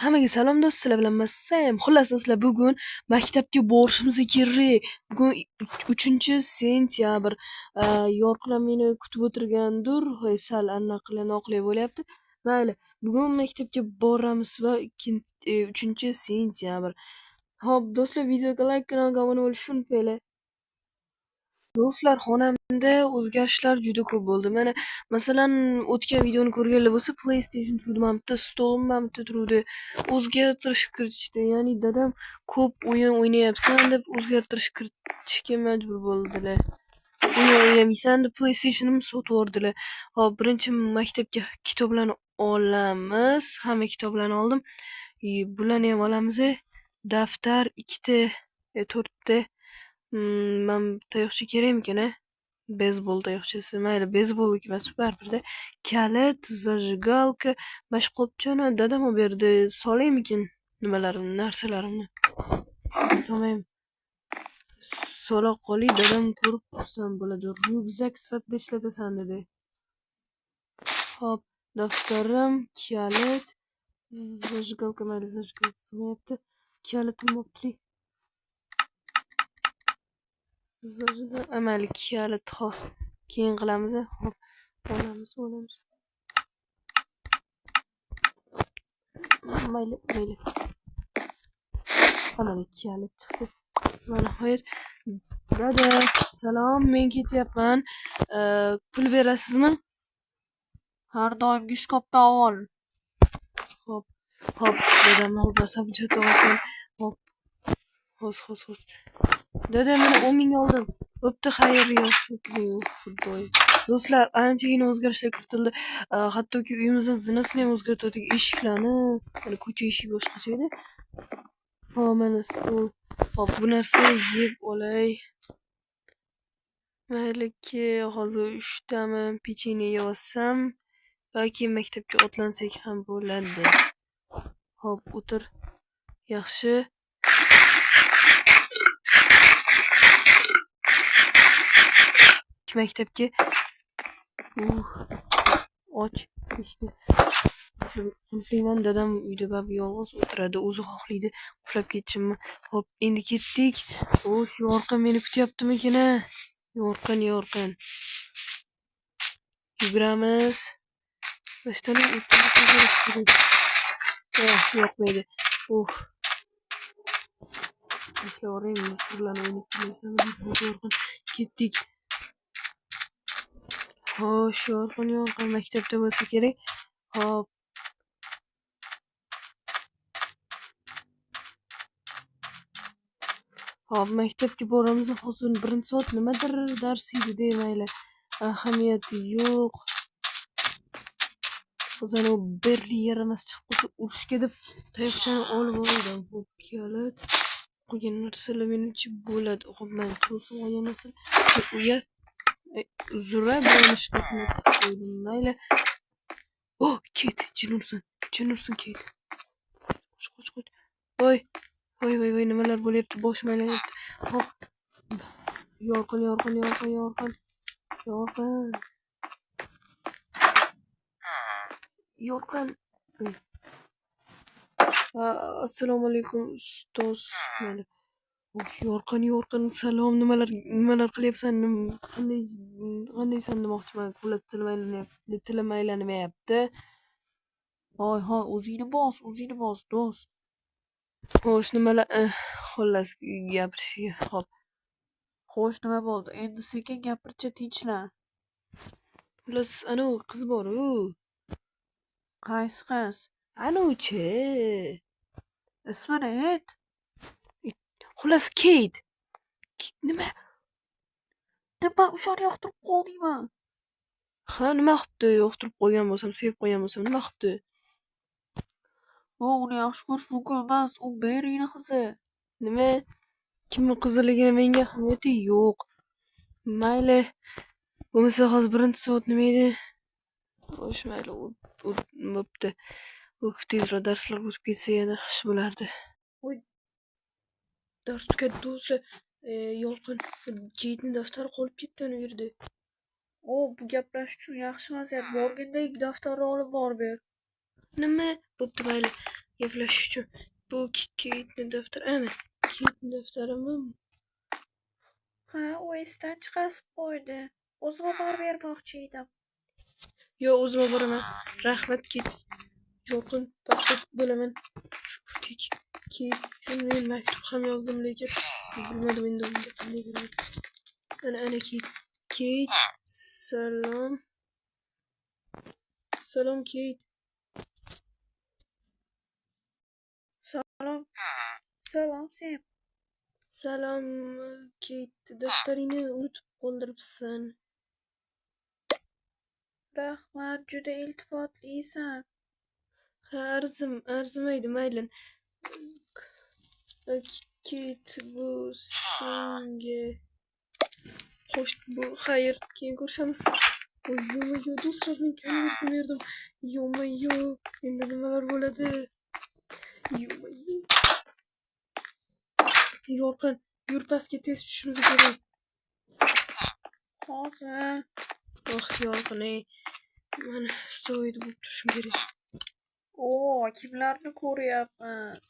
Hammaga salom do'stlar bilan Massam. Xullas do'stlar, bugun maktabga borishimiz kerak. Bugun 3 sentyabr. Yorqin meni kutib o'tirgandir. Hoy, sal noqulay bo'lyapti. Mayli, bugun maktabga boramiz va 3 sentyabr. Xo'p, do'stlar, videoga like, kanalga obuna bo'lishni unutmanglar. Do'stlar, xonamda o'zgarishlar juda ko'p bo'ldi. Mana, masalan, o'tgan videoni ko'rganlar bo'lsa, PlayStation turdi, mana bitta stolim mana bitta turdi. O'zgartirish kiritishdi. Ya'ni dadam ko'p o'yin o'ynayapsan deb o'zgartirish kiritishga majbur bo'ldilar. O'yin o'ynamaysan deb PlayStationimni sotib yubordilar. Hop, birinchi maktabga kitoblarni olamiz. Hamma kitoblarni oldim. Bularni ham olamiz. Daftar 2ta, 4ta. Men tayoqcha kerakmikan-a? Beyzbol tayoqchasi. Mayli, beyzbolniki emas, baribir-da. Kalit, zajigalka, mashqobchani dadam olib berdi. Solaymikin nimalarimni, narsalarimni. Solmayman. Sola qolay, dadam ko'rib xursand bo'ladi. Ryukzak sifatida ishlatasan dedi. Hop, daftarim, kalit, zajigalka, mayli, zajigalka sig'mayapti. Kalitim olib turing. Mayli, kalit xos. Keyin qilamiz. Hop, olamiz. Mayli. Mana kalit chiqdi. Mana xo'p. Dada, salom, men ketyapman. Pul berasizmi? Har doimgi shkopdan ol. Hop, dadamni olmasam chatoqman. Hop. Xos. Dada, men 10 ming oldim. Bo'pti, xayr, xudoy. Do'stlar, anchagina o'zgarishlar kiritildi. Hattoki uyimizning zinasini ham o'zgartirdik. Eshiklarni, mana ko'cha eshigi boshqacha edi. Hop, mana stol. Hop, bu narsa yeb olay. Mayliki, hozir 3tami pechenye yeb olsam, balki maktabga otlansak ham bo'ladi. Hop, o'tir. Yaxshi. Maktabga och ishni qulflayman. Dadam uyda yolg'iz o'tiradi, o'zi xohlaydi uxlab ketishimni. Hop, endi ketdik. Shu Yorqin meni kutyaptimikin-a? Yorqin. Yuguramiz. Bashtaning yo'qmaydi. Ishlavoraymi, surlarni o'ynab kelayapsan. Yorqin, ketdik. Xo'sh, Yorqin maktabda bo'lsa kerak. Hop. Hop, maktabga boramiz. Hozir 1-soat nimadir dars edi demayli. Ahamiyati yo'q. Hozir u berli yaramas chiqib qolsa urushga deb tayoqchani olib oldim. Hop, kalit. Qolgan narsalar menimcha bo'ladi. Hop, men tursin olgan narsa. Uya uzra bo'lishga qo'ydim. Mayli. Oh, ket, Jinursin ket. Qoch. Voy, nimalar bo'lyapti? Boshim aylanayapti. Hop. Yorqin. Yorqin. Assalomu alaykum ustoz. Mayli. Yorqin, salom. Nimalar qilyapsan? Qandaysan demoqchiman. Xullas tilim aylanyapti. Hoy, o'zingni bos, do'st. Xo'sh, nimalar xullas gapirishga. Hop. Xo'sh, nima bo'ldi? Endi sekin gapirchi, tinchlan. Xullas, anu qiz bor-ku. Qaysi qiz? Anuchi. Ismini ayt. Xullas, Kate. Nima o'shani yoqtirib qoldingmi? Ha, nima qilibdi? Yoqtirib qo'ygan bo'lsam, sevib qo'ygan bo'lsam, nima qilibdi? Uni yaxshi ko'rish mumkin emas. U Berrining qizi. Nima? Kimning qiziligini menga ahamiyati yo'q. Mayli. Bo'lmasa hozir 1-soat nima edi? Xo'sh, mayli. Bo'pti. Tezroq darslar o'tib ketsa yana yaxshi bo'lardi. Voy. Dars tugatdi do'stlar. Yorqin Kate'ning daftari qolib ketdi u yerda. Bu gaplash uchun yaxshi vaziyat. Borganda daftarni olib borib ber. Nima? Bo'pti, mayli. gaplash uchun. Bu Keytni daftari. Ana, Keytni daftarimi? Ha, u esdan chiqarib qo'ydi. O'zim borib bermoqchi edim. Yo, o'zim boraman. Rahmat, Keyt. Yorqin pastda bo'laman. Keyt uchun men maktub ham yozdim, lekin bilmadim endi unga qanday beraman. Ana Keyt. Keyt, salom. Salom Keyt. Salom Seb. Salom Keyt. Daftaringni unutib qoldiribsan. Rahmat, juda iltifotlisan. Ha, arzimaydi, mayli. Keyt, bu senga. Xo'sh, bu xayr, keyin ko'rishamiz. Yo, do'stlar, men kalmakni berdim. Yo, endi nimalar bo'ladi? Yorqin, yur pastga tez tushishimiz kerak. Hozir. Yorqin, mana stoyda bo'lib turishim kerak. Kimlarni ko'ryapmiz?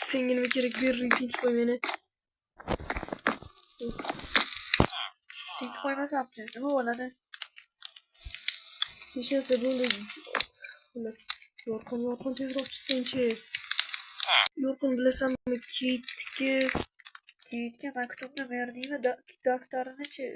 Senga nima kerak? Tinch qo'y meni. Tinch qo'ymasam-chi, nima bo'ladi? Hech narsa bo'ldi. Xullas, Yorqin, tezroq tushsang-chi. Yorqin, bilasanmi, Keytga maktubni berdingmi? Daftarini-chi?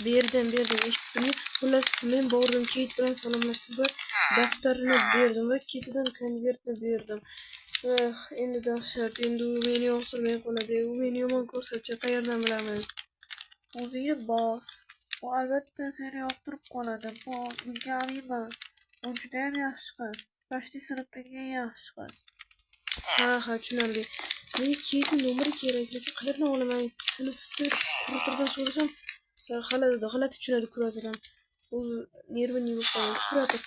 Berdim, eshitdingmi? Xullas, men bordim, Keyt bilan salomlashdim va daftarini berdim va ketidan konvertni berdim. Endi dahshat, endi u meni yoqtirmay qoladi. U meni yomon ko'rsatsa, qayerdan bilamiz? O'zingni bos. U albatta seni yoqtirib qoladi. Bunga aminman. U judayam yaxshi qiz. Почти sinfdagi eng yaxshi qiz. Ha, tushunarli. Menga Keytni nomeri kerak, lekin qayerdan olaman? Sinfda kuratordan so'rasam, g'alati tushunadi kuratordan. U nervini yuvib qo'yadi. Kurator.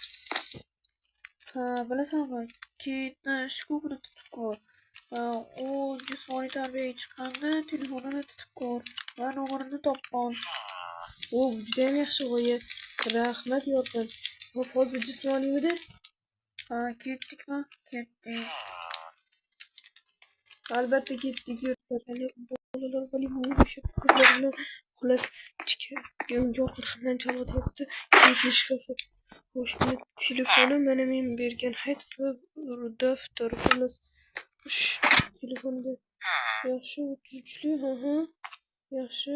Ha, bilasanmi? Keytni shu kuni tutib ko'r. U jismoniy tarbiyaga chiqqanda telefonini tutib ko'r va nomerini topgan. Judayam yaxshi g'oya. Rahmat, Yorqin. Hozir jismoniymidi? Ha, ketdikmi? Ketdik. Albatta ketdik. Bolalar voleybol qizlar bilan xullas Yorqin hammani chalg'ityapti. Keytni shkafi. Xo'sh, uni telefoni mana men bergan hayt va daftar. Xullas, telefonda yaxshi 33li, yaxshi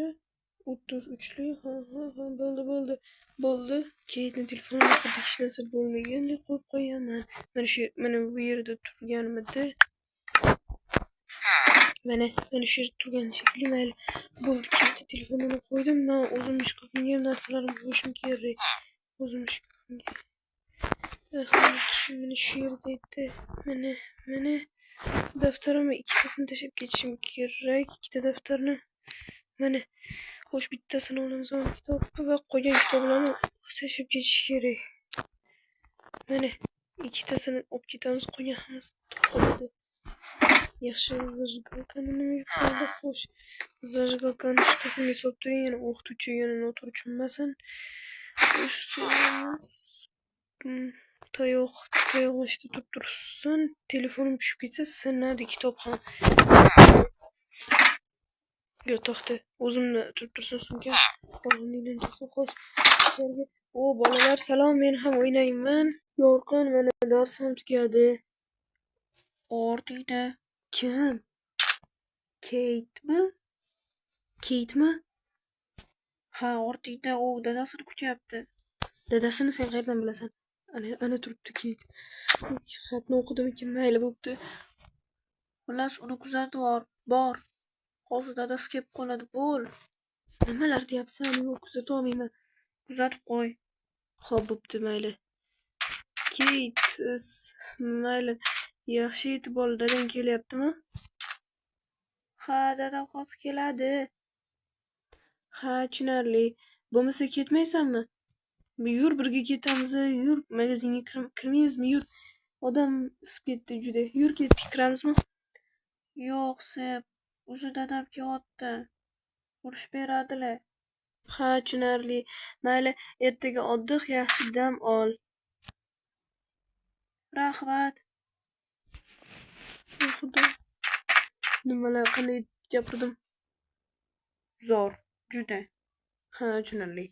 33li, bo'ldi. Keytni telefonini xuddi hech narsa bo'lmagandek qo'yib qo'yaman. Mana bu yerda turganimda. Mana shu yerda turgan shekilli, mayli. Bo'ldi, Keytni telefonini qo'ydim. Men o'zim shkafimga ham narsalarimni qo'yishim kerak. O'zim shkafimga. Mana shu yerda edi. Mana daftarimni ikkitasini tashlab ketishim kerak. Ikkita daftarni. Mana. Xo'sh, bittasini olamiz, kitob va qolgan kitoblarni tashlab ketish kerak. Mana ikkitasini olib ketamiz, qolgan hammasi qoladi. Yaxshi, zajgalkani nimaga qo'ydi? Xo'sh, zajgalkani shkafimga solib turing, yana o'qituvchi yana noto'g'ri tushunmasin. Tayoq ishda turib tursin. Telefonim tushib ketsa, sinadi kitob ham. Yo, to'xta. O'zimni turib tursin sumka. Qo'limdan tursin. Xo'sh, ichkariga. Bolalar, salom, men ham o'ynayman. Yorqin, mana darsim tugadi. Ortida. Kim? Keytmi? Ha, ortida. U dadasini kutyapti. Dadasini sen qayerdan bilasan? Ana turibdi Keyt. Xatni o'qidimikin, mayli bo'pti. Xullas, uni kuzatib bor. Hozir dadasi kelib qoladi, bo'l. Nimalar deyapsan? Yo'q, kuzata olmayman. Kuzatib qo'y. Xo'p, bo'pti, mayli. Keyt, mayli. Yaxshi yetib ol, dadang kelyaptimi? Ha, dadam hozir keladi. Ha, tushunarli. Bo'lmasa ketmaysanmi? Yur, birga ketamiz. Yur, magazinga kirmaymizmi? Yur. Odam isib ketdi juda. Yur, kiramizmi? Yo'q, Seb. O'sha dadam kelyapti. Urish beradilar. Ha, tushunarli. Mayli, ertaga oddiq yaxshi dam ol. rahmat. Voy xudo. Nimalar qanday gapirdim? Zo'r, juda. Ha, tushunarli.